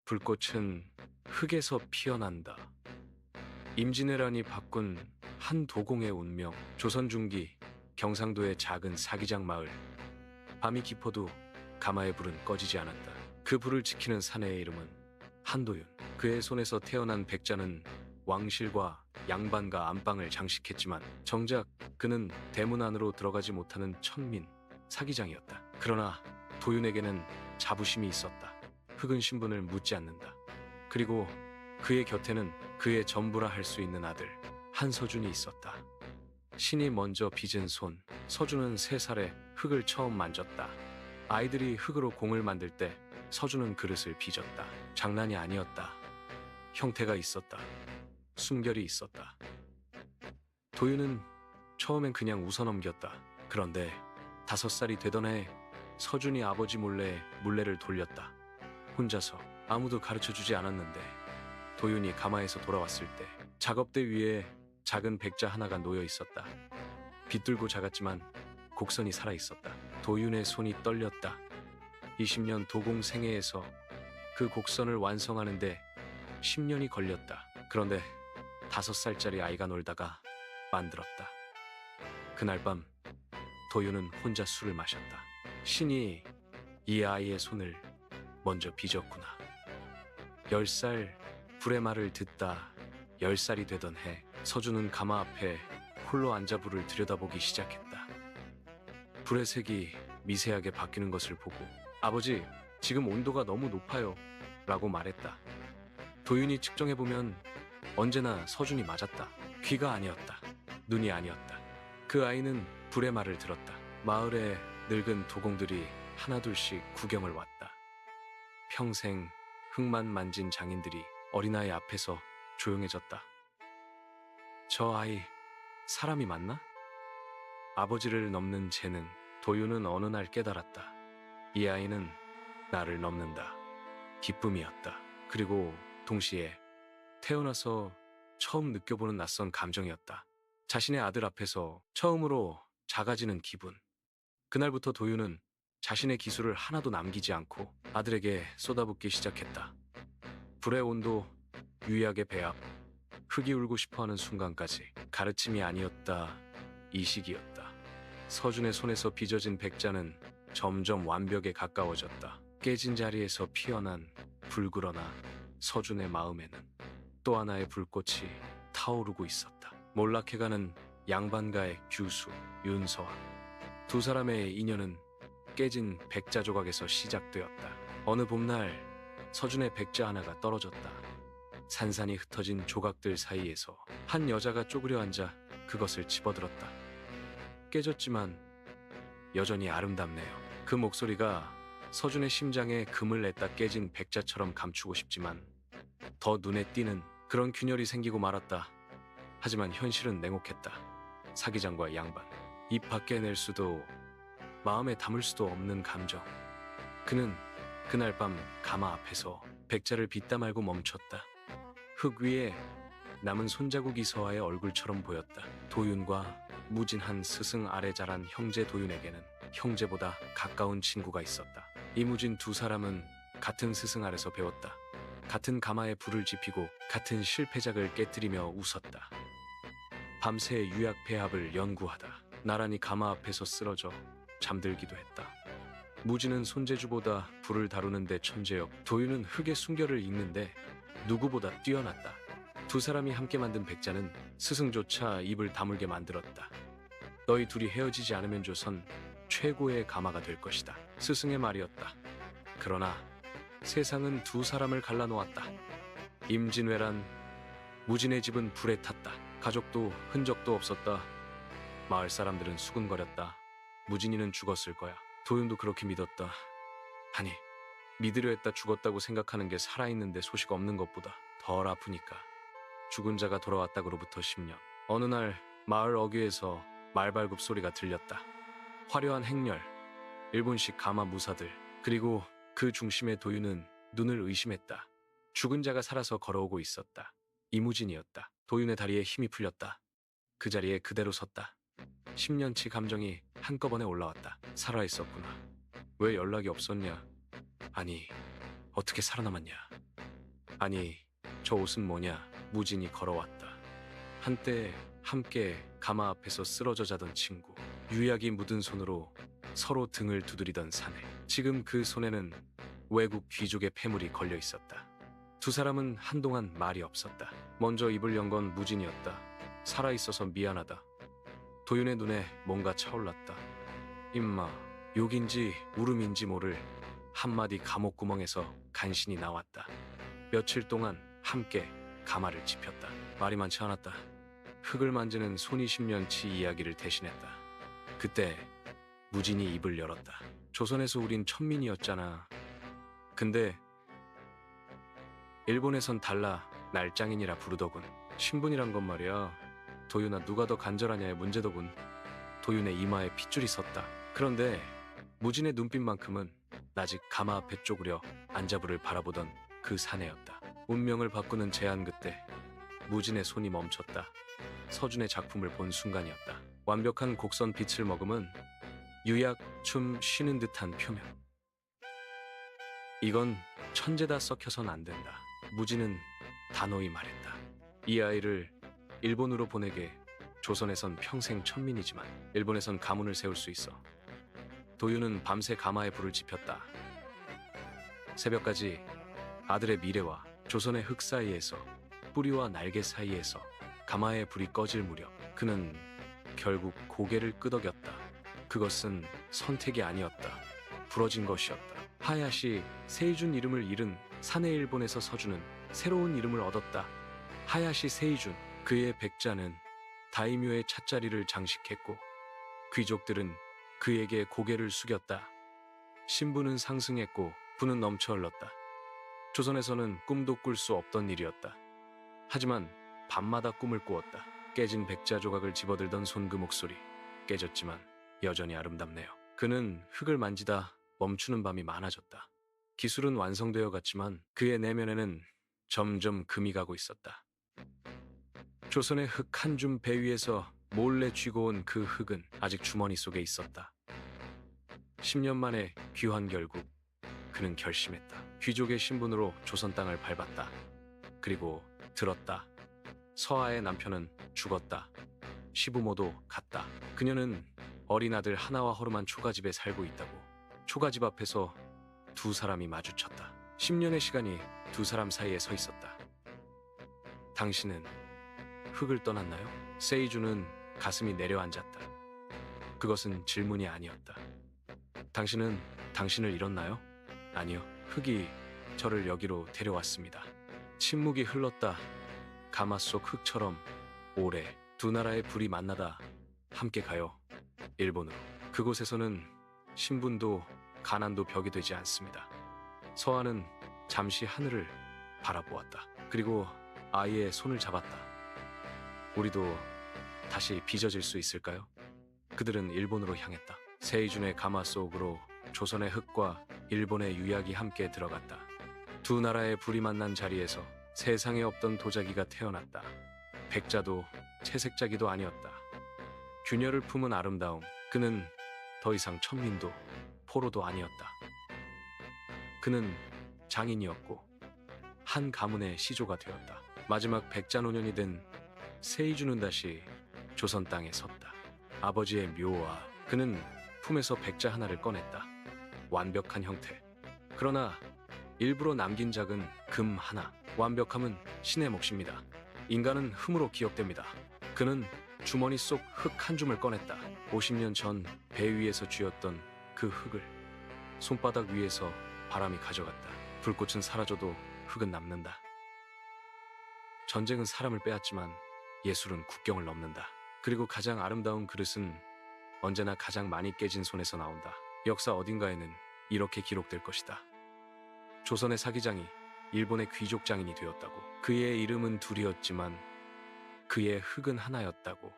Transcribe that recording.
불꽃은 흙에서 피어난다. 임진왜란이 바꾼 한 도공의 운명. 조선 중기 경상도의 작은 사기장 마을. 밤이 깊어도 가마의 불은 꺼지지 않았다. 그 불을 지키는 사내의 이름은 한도윤. 그의 손에서 태어난 백자는 왕실과 양반과 안방을 장식했지만 정작 그는 대문 안으로 들어가지 못하는 천민 사기장이었다. 그러나 도윤에게는 자부심이 있었다. 흑은 신분을 묻지 않는다. 그리고 그의 곁에는 그의 전부라 할 수 있는 아들 한서준이 있었다. 신이 먼저 빚은 손. 서준은 3살에 흙을 처음 만졌다. 아이들이 흙으로 공을 만들 때 서준은 그릇을 빚었다. 장난이 아니었다. 형태가 있었다. 숨결이 있었다. 도윤은 처음엔 그냥 웃어넘겼다. 그런데 5살이 되던 해 서준이 아버지 몰래 물레를 돌렸다. 혼자서. 아무도 가르쳐주지 않았는데 도윤이 가마에서 돌아왔을 때 작업대 위에 작은 백자 하나가 놓여 있었다. 비뚤고 작았지만 곡선이 살아있었다. 도윤의 손이 떨렸다. 20년 도공 생애에서 그 곡선을 완성하는데 10년이 걸렸다. 그런데 5살짜리 아이가 놀다가 만들었다. 그날 밤 도윤은 혼자 술을 마셨다. 신이 이 아이의 손을 먼저 빚었구나. 10살 불의 말을 듣다 10살이 되던 해 서준은 가마 앞에 홀로 앉아 불을 들여다보기 시작했다. 불의 색이 미세하게 바뀌는 것을 보고 아버지, 지금 온도가 너무 높아요 라고 말했다. 도윤이 측정해보면 언제나 서준이 맞았다. 귀가 아니었다. 눈이 아니었다. 그 아이는 불의 말을 들었다. 마을의 늙은 도공들이 하나둘씩 구경을 왔다. 평생 흙만 만진 장인들이 어린아이 앞에서 조용해졌다. 저 아이 사람이 맞나? 아버지를 넘는 재능. 도윤은 어느 날 깨달았다. 이 아이는 나를 넘는다. 기쁨이었다. 그리고 동시에 태어나서 처음 느껴보는 낯선 감정이었다. 자신의 아들 앞에서 처음으로 작아지는 기분. 그날부터 도윤은 자신의 기술을 하나도 남기지 않고 아들에게 쏟아붓기 시작했다. 불의 온도, 유약의 배합, 흙이 울고 싶어하는 순간까지. 가르침이 아니었다. 이식이었다. 서준의 손에서 빚어진 백자는 점점 완벽에 가까워졌다. 깨진 자리에서 피어난 불그러나 서준의 마음에는 또 하나의 불꽃이 타오르고 있었다. 몰락해가는 양반가의 규수, 윤서와 두 사람의 인연은 깨진 백자 조각에서 시작되었다. 어느 봄날 서준의 백자 하나가 떨어졌다. 산산이 흩어진 조각들 사이에서 한 여자가 쪼그려 앉아 그것을 집어들었다. 깨졌지만 여전히 아름답네요. 그 목소리가 서준의 심장에 금을 냈다. 깨진 백자처럼 감추고 싶지만 더 눈에 띄는 그런 균열이 생기고 말았다. 하지만 현실은 냉혹했다. 사기장과 양반. 입 밖에 낼 수도 마음에 담을 수도 없는 감정. 그는 그날 밤 가마 앞에서 백자를 빚다 말고 멈췄다. 흙 위에 남은 손자국 이서아의 얼굴처럼 보였다. 도윤과 무진한 스승 아래 자란 형제 도윤에게는 형제보다 가까운 친구가 있었다. 이무진 두 사람은 같은 스승 아래서 배웠다. 같은 가마에 불을 지피고 같은 실패작을 깨뜨리며 웃었다. 밤새 유약 배합을 연구하다 나란히 가마 앞에서 쓰러져 잠들기도 했다. 무진은 손재주보다 불을 다루는 데 천재였고 도윤은 흙의 순결을 읽는데 누구보다 뛰어났다. 두 사람이 함께 만든 백자는 스승조차 입을 다물게 만들었다. 너희 둘이 헤어지지 않으면 조선 최고의 가마가 될 것이다. 스승의 말이었다. 그러나 세상은 두 사람을 갈라놓았다. 임진왜란, 무진의 집은 불에 탔다. 가족도 흔적도 없었다. 마을 사람들은 수군거렸다. 무진이는 죽었을 거야. 도윤도 그렇게 믿었다. 아니, 믿으려 했다. 죽었다고 생각하는 게 살아있는데 소식 없는 것보다 덜 아프니까. 죽은 자가 돌아왔다그로부터 10년. 어느 날 마을 어귀에서 말발굽 소리가 들렸다. 화려한 행렬, 일본식 가마 무사들, 그리고 그 중심에 도윤은 눈을 의심했다. 죽은 자가 살아서 걸어오고 있었다. 이무진이었다. 도윤의 다리에 힘이 풀렸다. 그 자리에 그대로 섰다. 10년치 감정이 한꺼번에 올라왔다. 살아있었구나. 왜 연락이 없었냐? 아니, 어떻게 살아남았냐? 아니, 저 옷은 뭐냐? 무진이 걸어왔다. 한때 함께 가마 앞에서 쓰러져 자던 친구. 유약이 묻은 손으로 서로 등을 두드리던 사내. 지금 그 손에는 외국 귀족의 폐물이 걸려 있었다. 두 사람은 한동안 말이 없었다. 먼저 입을 연 건 무진이었다. 살아있어서 미안하다. 도윤의 눈에 뭔가 차올랐다. 임마, 욕인지 울음인지 모를 한마디 감옥구멍에서 간신히 나왔다. 며칠 동안 함께 가마를 짚었다. 말이 많지 않았다. 흙을 만지는 손이 10년치 이야기를 대신했다. 그때 무진이 입을 열었다. 조선에서 우린 천민이었잖아. 근데 일본에선 달라 날짱인이라 부르더군. 신분이란 건 말이야. 도윤아, 누가 더 간절하냐의 문제더군. 도윤의 이마에 핏줄이 섰다. 그런데 무진의 눈빛만큼은 아직 가마 앞에 쪼그려 안자부를 바라보던 그 사내였다. 운명을 바꾸는 제안 그때 무진의 손이 멈췄다. 서준의 작품을 본 순간이었다. 완벽한 곡선 빛을 머금은 유약 춤 쉬는 듯한 표면. 이건 천재다 썩혀선 안 된다. 무진은 단호히 말했다. 이 아이를 일본으로 보내게. 조선에선 평생 천민이지만 일본에선 가문을 세울 수 있어. 도윤은 밤새 가마에 불을 지폈다. 새벽까지 아들의 미래와 조선의 흙 사이에서, 뿌리와 날개 사이에서 가마의 불이 꺼질 무렵 그는 결국 고개를 끄덕였다. 그것은 선택이 아니었다. 부러진 것이었다. 하야시 세이준 이름을 잃은 사내 일본에서 서준은 새로운 이름을 얻었다. 하야시 세이준. 그의 백자는 다이묘의 찻자리를 장식했고 귀족들은 그에게 고개를 숙였다. 신분은 상승했고 부는 넘쳐 흘렀다. 조선에서는 꿈도 꿀 수 없던 일이었다. 하지만 밤마다 꿈을 꾸었다. 깨진 백자 조각을 집어들던 손 그 목소리. 깨졌지만 여전히 아름답네요. 그는 흙을 만지다 멈추는 밤이 많아졌다. 기술은 완성되어 갔지만 그의 내면에는 점점 금이 가고 있었다. 조선의 흙 한 줌 배 위에서 몰래 쥐고 온 그 흙은 아직 주머니 속에 있었다. 10년 만에 귀환 결국 그는 결심했다. 귀족의 신분으로 조선 땅을 밟았다. 그리고 들었다. 서아의 남편은 죽었다. 시부모도 갔다. 그녀는 어린 아들 하나와 허름한 초가집에 살고 있다고. 초가집 앞에서 두 사람이 마주쳤다. 10년의 시간이 두 사람 사이에 서 있었다. 당신은 흙을 떠났나요? 세이주는 가슴이 내려앉았다. 그것은 질문이 아니었다. 당신은 당신을 잃었나요? 아니요. 흙이 저를 여기로 데려왔습니다. 침묵이 흘렀다. 가마 속 흙처럼 오래 두 나라의 불이 만나다 함께 가요. 일본으로. 그곳에서는 신분도 가난도 벽이 되지 않습니다. 서아는 잠시 하늘을 바라보았다. 그리고 아이의 손을 잡았다. 우리도 다시 빚어질 수 있을까요? 그들은 일본으로 향했다. 세이준의 가마 속으로 조선의 흙과 일본의 유약이 함께 들어갔다. 두 나라의 불이 만난 자리에서 세상에 없던 도자기가 태어났다. 백자도 채색자기도 아니었다. 균열을 품은 아름다움. 그는 더 이상 천민도 포로도 아니었다. 그는 장인이었고 한 가문의 시조가 되었다. 마지막 백자노년이 된 세이주는 다시 조선 땅에 섰다. 아버지의 묘와 그는 품에서 백자 하나를 꺼냈다. 완벽한 형태. 그러나 일부러 남긴 작은 금 하나. 완벽함은 신의 몫입니다. 인간은 흠으로 기억됩니다. 그는 주머니 속 흙 한 줌을 꺼냈다. 50년 전 배 위에서 쥐었던 그 흙을 손바닥 위에서 바람이 가져갔다. 불꽃은 사라져도 흙은 남는다. 전쟁은 사람을 빼앗지만 예술은 국경을 넘는다. 그리고 가장 아름다운 그릇은 언제나 가장 많이 깨진 손에서 나온다. 역사 어딘가에는 이렇게 기록될 것이다. 조선의 사기장이 일본의 귀족 장인이 되었다고. 그의 이름은 둘이었지만 그의 흙은 하나였다고.